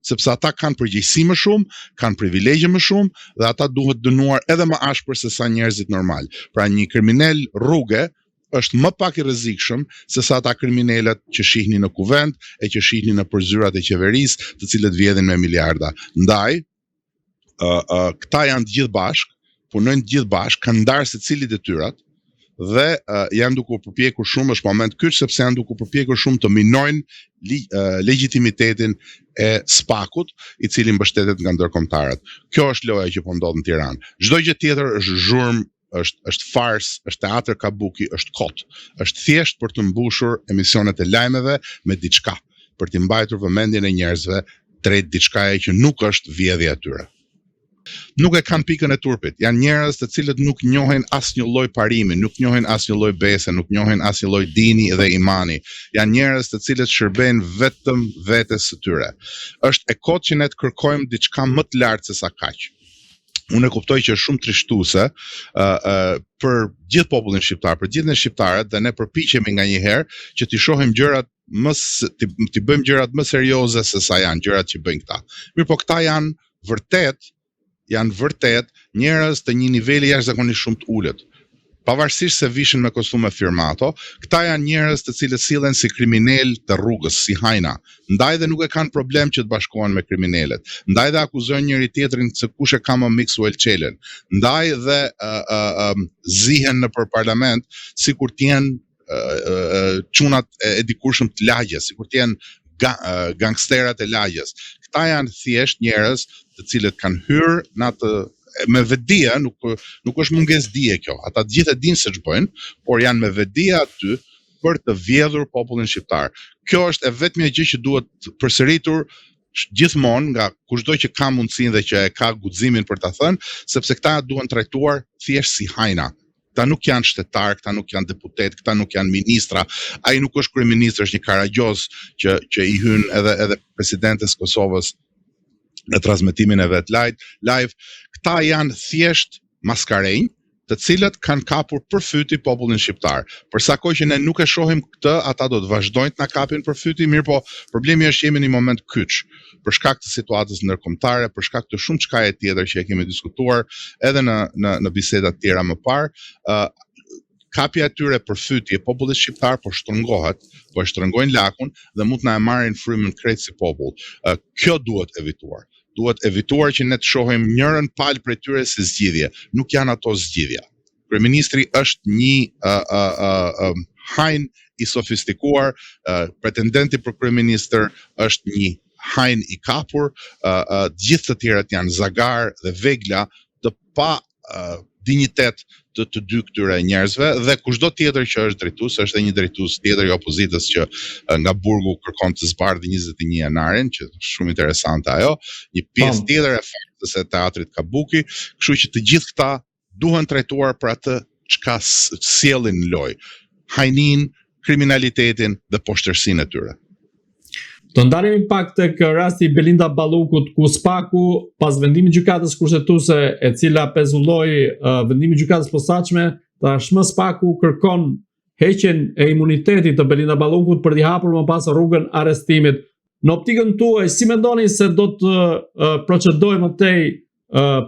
sepse ata kanë përgjegjësi më shumë, kanë privilegje më shumë dhe ata duhet dënuar edhe më ashpër se sa njerëzit normal. Pra një kriminal rruge është më pak i rrezikshëm se sa ata kriminalët që shihni në kuvent e që shihni në përzyrat e qeverisë, të cilët vjedhin me miliarda. Ndaj, këta janë të gjithë bashkë, punojnë të gjithë bashkë, kanë ndarë secili detyrat dhe janë duke u përpjekur shumë, është moment kyç sepse janë duke u përpjekur shumë të minojnë legjitimitetin e SPAK-ut, i cili mbështetet nga ndërkombëtarët. Kjo është loja që po ndodh në Tiranë. Çdo gjë tjetër është zhurmë, është fars, është teatër kabuki, është kot. Është thjesht për të mbushur emisionet e lajmeve me diçka, për të mbajtur vëmendjen e njerëzve drejt diçkaje që nuk është vjedhja e tyre. Nuk e kanë pikën e turpit. Janë njerëz të cilët nuk njohin asnjë lloj parimi, nuk njohin asnjë lloj bese, nuk njohin asnjë lloj dini dhe imani. Janë njerëz të cilët shërbejnë vetëm vetes së tyre. Është e kot që ne të kërkojmë diçka më të lartë se sa kaq. Unë e kuptoj që është shumë trishtuese për gjithë popullin shqiptar, për gjithë ne shqiptarët, dhe ne përpiqemi nganjëherë që t'i shohim gjërat t'i bëjmë gjërat më serioze se sa janë gjërat që bëjnë këta. Mirë, po këta janë vërtet njerëz të një niveli jashtëzakonisht shumë të ulët. Pavarësisht se vishin me kostume firmato, këta janë njerëz të cilët sillen si kriminal të rrugës, si hajna. Ndaj dhe nuk e kanë problem që të bashkohen me kriminalet. Ndaj dhe akuzojnë njëri tjetrin se kush e ka më Mixwell Çelën. Ndaj dhe zihen nëpër parlament sikur të jenë çunat e dikurshëm të lagjes, sikur të jenë gangsterat e lagjes. Këta janë thjesht njerëz të cilët kanë hyrë në atë me vetdije, nuk është mungesë dije kjo. Ata të gjithë e dinë se ç'bëjnë, por janë me vetdije aty për të vjedhur popullin shqiptar. Kjo është e vetmja gjë që duhet përsëritur gjithmonë nga kushdo që ka mundësinë dhe që e ka guximin për ta thënë, sepse këta duhen trajtuar thjesht si hajna. Këta nuk janë shtetar, këta nuk janë deputet, këta nuk janë ministra. Ai nuk është kryeminist, është një karagjoz që i hyn edhe presidentes Kosovës në transmetimin e vet live. Këta janë thjesht maskarënj, të cilët kanë kapur përfyti popullin shqiptar. Për sa kohë që ne nuk e shohim këtë, ata do të vazhdojnë të na kapin përfyti, mirë po problemi është jemi në një moment kyç, për shkak të situatës ndërkombëtare, për shkak të shumë çkaje tjetër që e kemi diskutuar edhe në biseda të tjera më parë. Kapja e tyre përfyti e popullit shqiptar po shtrëngohet, po e shtrëngojnë lakun dhe mund të na e marrin frymën krejt si popull. Kjo duhet evituar. Duhet evituar që ne të shohim njërën palë prej tyre si zgjidhje. Nuk janë ato zgjidhja. Kryeministri është një hajn i sofistikuar, pretendenti për kryeministër është një hajn i kapur, gjithë të tjerët janë zagar dhe vegla të pa dinjitet të dy këtyre njerëzve, dhe kushdo tjetër që është drejtues, është edhe një drejtues tjetër i opozitës që nga burgu kërkon të zbardhë 21 janarin, që është shumë interesante ajo, një pjesë tjetër e faktës së teatrit kabuki, kështu që të gjithë këta duhen trajtuar për atë çka sjellin në lojë, hajnin, kriminalitetin dhe poshtërsinë e tyre. Do ndalemi pak tek rasti i Belinda Ballukut, ku SPAK-u pas vendimit gjykatës kushtetuese, e cila pezulloi vendimin e gjykatës posaçme, tashmë SPAK-u kërkon heqjen e imunitetit të Belinda Ballukut për t'i hapur më pas rrugën arrestimit. Në optikën tuaj, si mendoni se do të procedojë më tej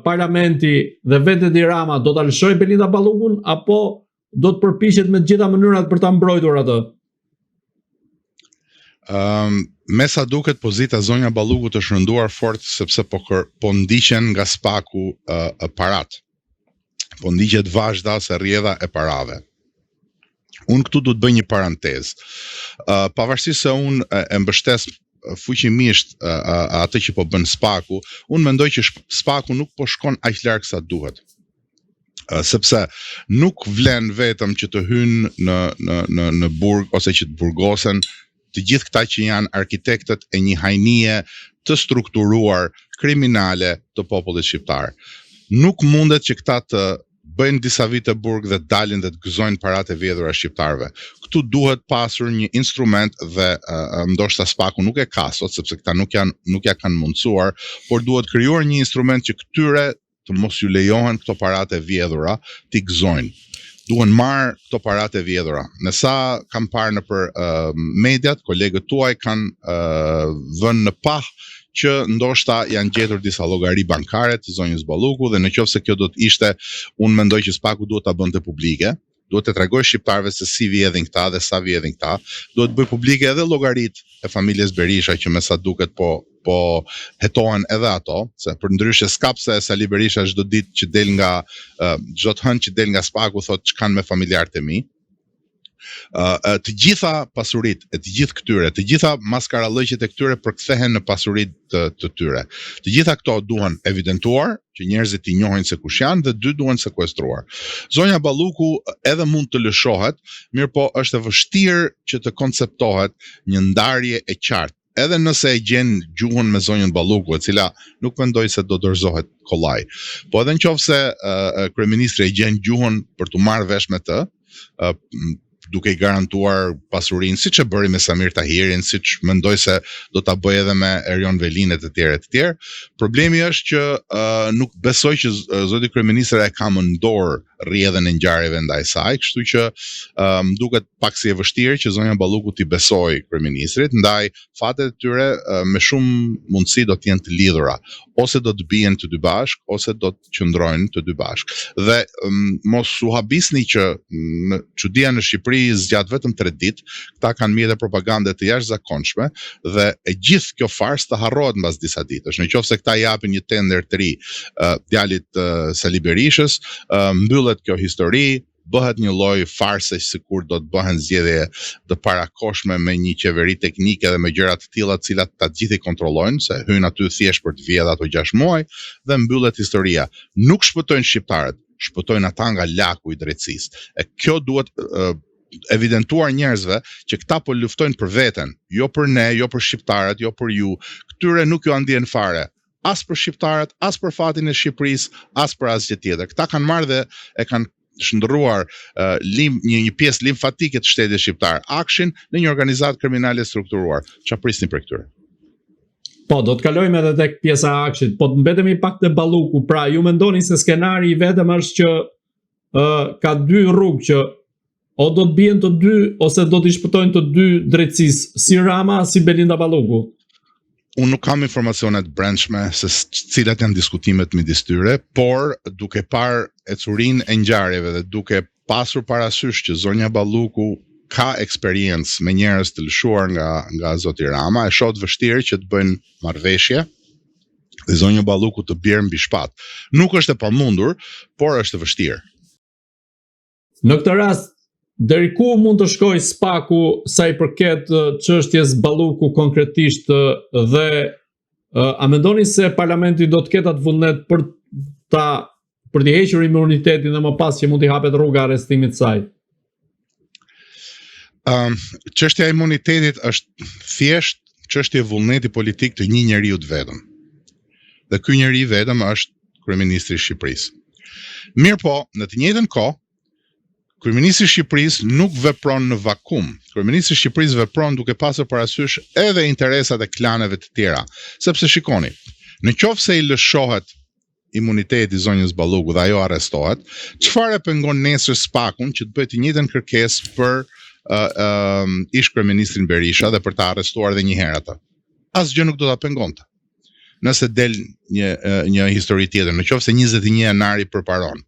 parlamenti dhe vetë Edi Rama, do ta lëshojë Belinda Ballukun apo do të përpiqet me të gjitha mënyrat për ta mbrojtur atë? Me sa duket, pozita zonja Ballukut është rënduar fort sepse po ndiqen nga SPAK-u parat. Po ndiqet vazhda se rrjedha e parave. Unë këtu du të bëj një parantezë. Pavarësisht se unë e mbështes fuqimisht atë që po bën SPAK-u, unë mendoj që SPAK-u nuk po shkon aq larg sa duhet. Sepse nuk vlen vetëm që të hynë në burg ose që të burgosen të gjithë këta që janë arkitektët e një hajnie të strukturuar kriminale të popullit shqiptar. Nuk mundet që këta të bëjnë disa vite burg dhe dalin dhe të gëzojnë paratë e vjedhura shqiptarëve. Këtu duhet pasur një instrument dhe ndoshta SPAK-u nuk e ka sot, sepse këta nuk ja kanë mundësuar, por duhet krijuar një instrument që këtyre të mos ju lejohen këto paratë e vjedhura t'i gëzojnë. Duhen marrë këto paratë e vjedhura. Në sa kam parë nëpër mediat, kolegët tuaj kanë vënë në pah që ndoshta janë gjetur disa llogari bankare të zonjës Balluku dhe nëse kjo do të ishte, unë mendoj që Spaku duhet ta bënte publike. Duhet të tregoj shqiptarëve se si vjedhin këta dhe sa vjedhin këta. Duhet bëj publike edhe llogaritë e familjes Berisha që me sa duket po hetohen edhe ato, se për ndryshe s'ka pse Sali Berisha çdo ditë që del nga çdo të hënë që del nga Spaku thotë ç'kan me familjarët e mi. Të gjitha pasuritë e të gjithë këtyre, të gjitha maskarallëqjet e këtyre përkthehen në pasuritë të tyre. Të gjitha këto duhen evidentuar, që njerëzit i njohin se kush janë dhe dy duhen sekuestruar. Zonja Balluku edhe mund të lëshohet, mirë po është e vështirë që të konceptohet një ndarje e qartë. Edhe nëse e gjen gjuhën me zonjën Balluku, e cila nuk mendoj se do dorëzohet kollaj. Po edhe nëse kryeministri e gjen gjuhën për të marrë vesh me të, duke i garantuar pasurinë, siç e bëri me Samir Tahirin, siç mendoj se do ta bëj edhe me Erion Velin e të tjerë. Problemi është që nuk besoj që zoti kryeministri e ka më në dorë rrjedhën e ngjarjeve ndaj saj, kështu që më duket pak si e vështirë që zonja Balluku t'i besoj kryeministrit, ndaj fatet e tyre me shumë mundësi do të jenë të lidhura, ose do të bien të dy bashk, ose do të qëndrojnë të dy bashk. Dhe mos u habisni që çudia në Shqipëri zgjat vetëm 3 ditë, këta kanë mjete propagande të jashtëzakonshme dhe e gjithë kjo farsë të harrohet mbas disa ditësh. Nëse këta japin një tender të ri djalit Sali Berishës, mbyllet kjo histori, bëhet një lloj farse sikur do të bëhen zgjedhje të parakoshme me një qeveri teknike dhe me gjëra të tilla të cilat ta gjithë i kontrollojnë, se hyjnë aty thjesht për të vjedhur ato 6 muaj dhe mbyllet historia. Nuk shpëtojnë shqiptarët, shpëtojnë ata nga laku i drejtësisë. E kjo duhet evidentuar njerëzve që këta po luftojnë për veten, jo për ne, jo për shqiptarët, jo për ju. Këtyre nuk ju ndjen fare, as për shqiptarët, as për fatin e Shqipërisë, as për asgjë tjetër. Këta kanë marrë dhe e kanë shndërruar një pjesë limfatike të shtetit shqiptar, Akshin, në një organizatë kriminale strukturuar. Çfarë prisni për këtyre? Po, do të kalojmë edhe tek pjesa e Akshit, po të mbetemi pak te Balluku. Pra, ju mendoni se skenari i vetëm është që ka dy rrugë që o do të bien të dy ose do të shpëtojnë të dy drejtësisë, si Rama, si Belinda Balluku? Unë nuk kam informacionet brendshme se cilat janë diskutimet midis tyre, por duke parë ecurinë e ngjarjeve dhe duke pasur parasysh që zonja Balluku ka eksperiencë me njerëz të lëshuar nga zoti Rama, e shoh të vështirë që të bëjnë marrëveshje dhe zonja Balluku të bjerë mbi shpat. Nuk është e pamundur, por është e vështirë. Në këtë rast, deri ku mund të shkojë Spaku sa i përket çështjes Balluku konkretisht dhe a mendoni se parlamenti do të ketë atë vullnet për të hequr imunitetin dhe më pas që mund t'i hapet rruga arrestimit të saj? Çështja e imunitetit është thjesht çështje vullneti politik të një njeriu të vetëm. Dhe ky njeri i vetëm është kryeministri i Shqipërisë. Mirë po, në të njëjtën kohë, kryeministri i Shqipërisë nuk vepron në vakum. Kryeministri i Shqipërisë vepron duke pasur parasysh edhe interesat e klaneve të tjera. Sepse shikoni, nëse i lëshohet imuniteti zonjës Balluku dhe ajo arrestohet, çfarë e pengon nesër Spakun që të bëjë të njëjtën kërkesë për ish kryeministrin Berisha dhe për ta arrestuar edhe një herë atë? Asgjë nuk do ta pengonte. Nëse del një histori tjetër, nëse 21 janari përparon,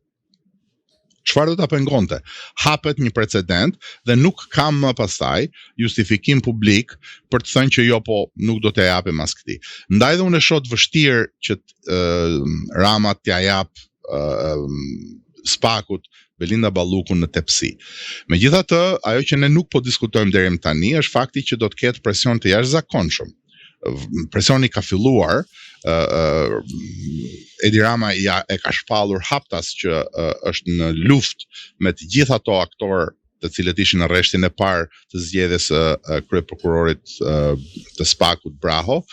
çfarë do ta pengonte? Hapet një precedent dhe nuk kam më pastaj justifikim publik për të thënë që jo, po nuk do t'ja japim as këtij. Ndaj dhe unë e shoh të vështirë që Rama t'ja jap Spakut Belinda Balluku në tepsi. Megjithatë, ajo që ne nuk po diskutojmë deri më tani është fakti që do të ketë presion të jashtëzakonshëm. Presioni ka filluar, Edi Rama e ka shpallur haptas që është në luftë me të gjithë ato aktorë të cilët ishin në rreshtin e parë të zgjedhjes së kryeprokurorit të Spakut Braho.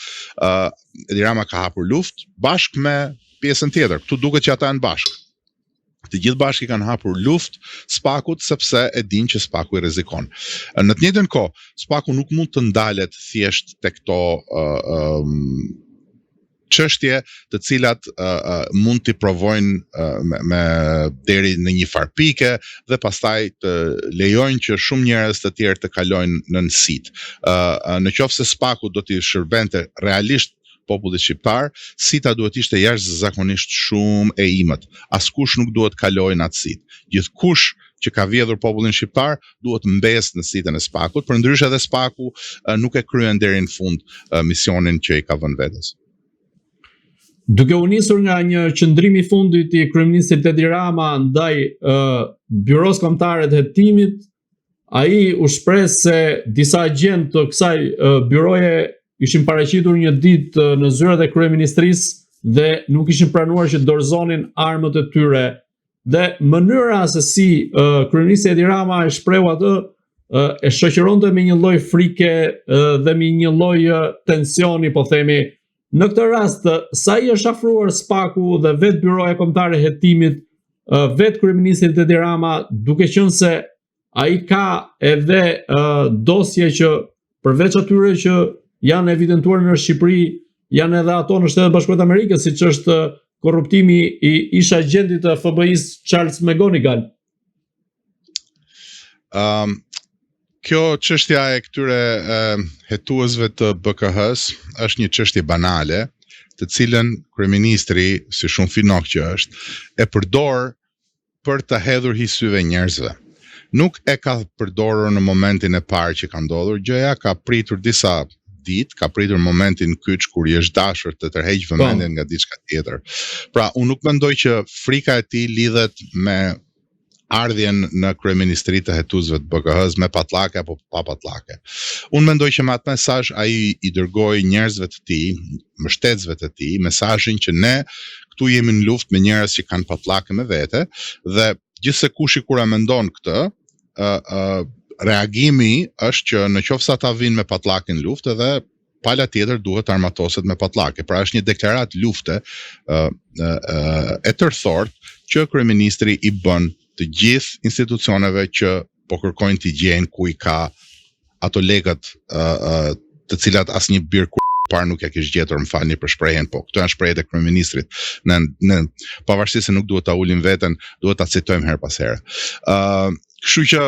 Edi Rama ka hapur luftë bashkë me pjesën tjetër. Ktu duket që ata janë bashkë. Të gjithë bashkë i kanë hapur luftë Spakut sepse e dinë që Spaku i rrezikon. Në të njëjtën kohë, Spaku nuk mund të ndalet thjesht tek këto çështje të cilat mund t'i provojnë me deri në një farpike dhe pastaj të lejojnë që shumë njerëz të tjerë të kalojnë nën sit. Nëse Spaku do t'i shërbente realisht popullit shqiptar, sita duhet ishte jashtëzakonisht shumë e imët. Askush nuk duhet kalojë në atë sitë. Gjithkush që ka vjedhur popullin shqiptar duhet mbes në sitën e SPAK-ut, përndryshe edhe SPAK-u nuk e kryen deri në fund misionin që i ka vënë vetes. Duke u nisur nga një qëndrim i fundit i kryeministrit Edi Rama ndaj Byros Kombëtare të Hetimit, ai u shpreh se disa agent të kësaj byroje ishin paraqitur një ditë në zyrat e kryeministrisë dhe nuk ishin pranuar që dorëzonin armët e tyre. Dhe mënyra se si kryeministri Edi Rama e shprehu atë e shoqëronte me një lloj frike dhe me një lloj tensioni, po themi. Në këtë rast, sa i është afruar SPAK-u dhe vetë Byroja Kombëtare e Hetimit, vetë kryeministrit Edi Rama, duke qenë se ai ka edhe dosje që përveç atyre që janë evidentuar në Shqipëri, janë edhe ato në Shtetet Bashkuara të Amerikës, siç është korruptimi i ish agentit të FBI-s Charles McGonigal. Kjo çështja e këtyre hetuesve të BKH-s është një çështje banale, të cilën kryeministri, si shumë finok që është, e përdor për të hedhur syve njerëzve. Nuk e ka përdorur në momentin e parë që ka ndodhur gjëja, ka pritur disa ditë, ka pritur momentin kyç kur i është dashur të tërheq vëmendjen nga diçka tjetër. Pra, unë nuk mendoj që frika e tij lidhet me ardhjen në kryeministri të hetuesve të BKH-s me patllake apo pa patllake. Unë mendoj që me atë mesazh ai i dërgoi njerëzve të tij, mbështetësve të tij, mesazhin që ne këtu jemi në luftë me njerëz që kanë patllake me vete dhe gjithsekush kur e mendon këtë, reagimi është që në qoftë se ata vinë me patllake në luftë edhe pala tjetër duhet armatoset me patllake. Pra është një deklaratë lufte e tërthort që kryeministri i bën të gjithë institucioneve që po kërkojnë t'i gjejnë ku i ka ato lekët të cilat asnjë bir parë nuk ja kish gjetur, më falni për shprehjen, po këto janë shprehjet e kryeministrit. Në pavarësisht se nuk duhet ta ulim veten, duhet ta citojmë her pas here. Kështu që